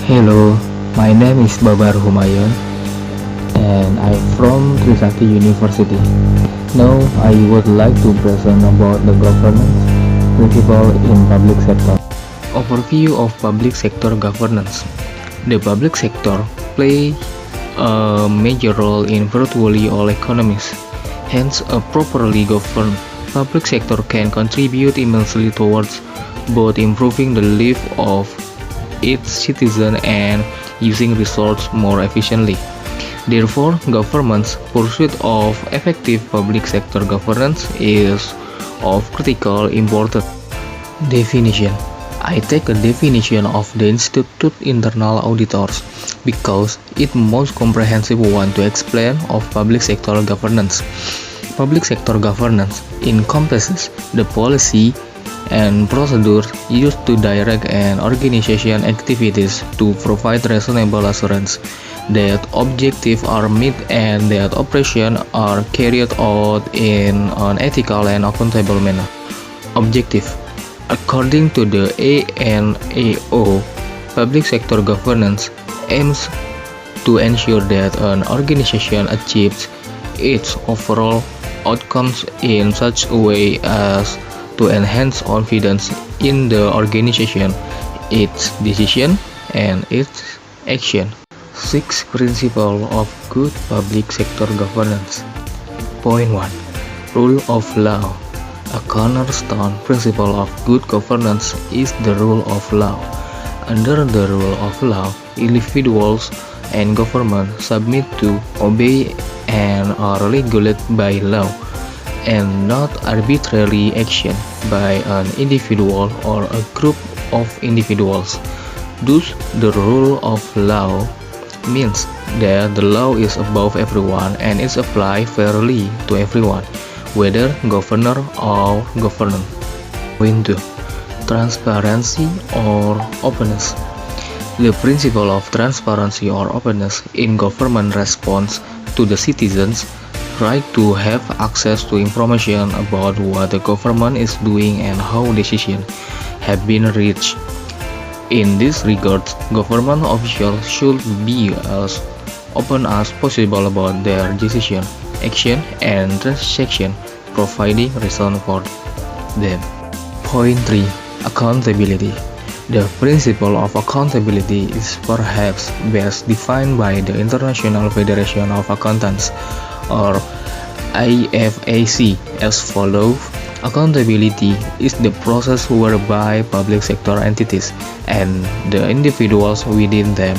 Hello, my name is Babar Humayun and I'm from Trisakti University. Now I would like to present about the governance principle in public sector. Overview of public sector governance. The public sector plays a major role in virtually all economies. Hence, a properly governed public sector can contribute immensely towards both improving the life of its citizens and using resources more efficiently. Therefore, government's pursuit of effective public sector governance is of critical importance. Definition. I take a definition of the Institute Internal Auditors because it's most comprehensive one to explain of public sector governance. Public sector governance encompasses the policy and procedures used to direct an organization activities to provide reasonable assurance that objectives are met and that operations are carried out in an ethical and accountable manner. Objective. According to the ANAO, public sector governance aims to ensure that an organization achieves its overall outcomes in such a way as to enhance confidence in the organization, its decision, and its action. 6 Principles of Good Public Sector Governance. Point 1. Rule of law. A cornerstone principle of good governance is the rule of law. Under the rule of law, individuals and government submit to, obey, and are regulated by law, and not arbitrary action by an individual or a group of individuals. Thus, the rule of law means that the law is above everyone and is applied fairly to everyone, whether governor or governed. Point 2. Transparency or openness. The principle of transparency or openness in government responds to the citizens' right to have access to information about what the government is doing and how decisions have been reached. In this regard, government officials should be as open as possible about their decision, action, and transaction, providing reason for them. Point 3. Accountability. The principle of accountability is perhaps best defined by the International Federation of Accountants, or IFAC, as follows. Accountability is the process whereby public sector entities and the individuals within them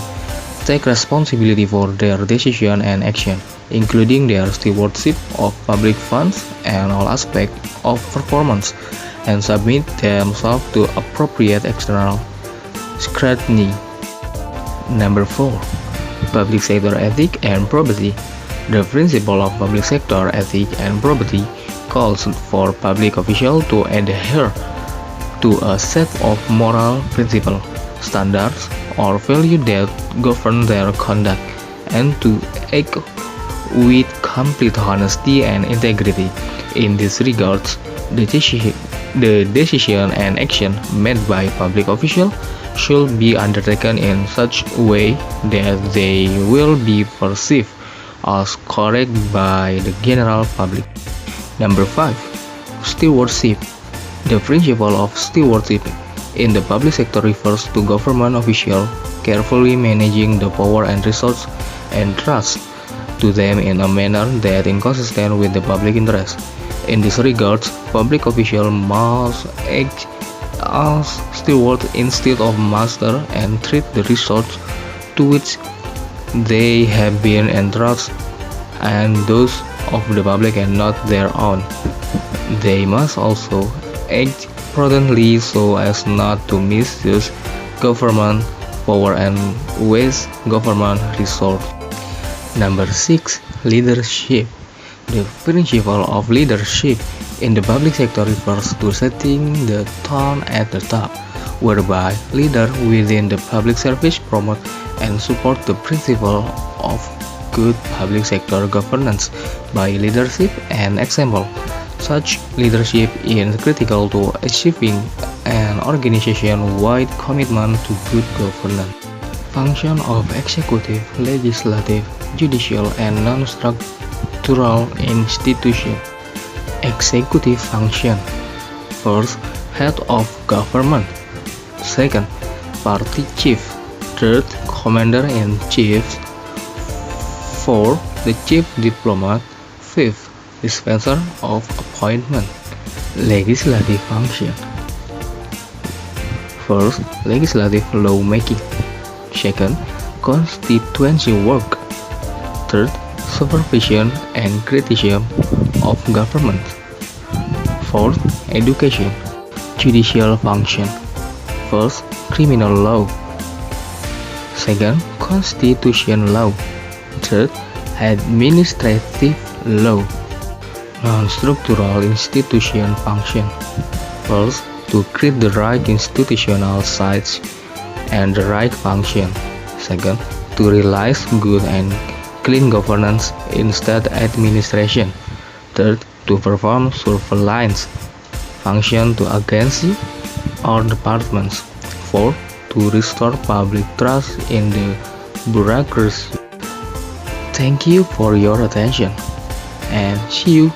take responsibility for their decision and action, including their stewardship of public funds and all aspects of performance, and submit themselves to appropriate external scrutiny. Number 4. Public sector ethics and probity. The principle of public sector ethics and probity calls for public officials to adhere to a set of moral principles, standards, or values that govern their conduct, and to act with complete honesty and integrity. In this regard, the decision and action made by public officials should be undertaken in such a way that they will be perceived as correct by the general public. Number 5. Stewardship. The principle of stewardship in the public sector refers to government officials carefully managing the power and resources and trust to them in a manner that is consistent with the public interest. In this regard, public officials must act as stewards instead of master and treat the resources to which they have been entrusted and those of the public and not their own. They must also act prudently so as not to misuse government power and waste government resources. Number 6. Leadership. The principle of leadership in the public sector refers to setting the tone at the top, whereby leaders within the public service promote and support the principle of good public sector governance by leadership and example. Such leadership is critical to achieving an organization-wide commitment to good governance. Function of executive, legislative, judicial, and non-structural institution. Executive function. First, head of government. Second, party chief. Third, commander-in-chief. Fourth, the chief diplomat. Fifth, dispenser of appointment. Legislative function. First, legislative lawmaking. Second, constituency work. Third, supervision and criticism of government. Fourth, education. Judicial function. First, criminal law. Second, constitution law. Third, administrative law. Non-structural institution function. First, to create the right institutional sites and the right function. Second, to realize good and clean governance in state administration. Third, to perform surveillance function to agencies or departments. Fourth, to restore public trust in the bureaucracy. Thank you for your attention and see you.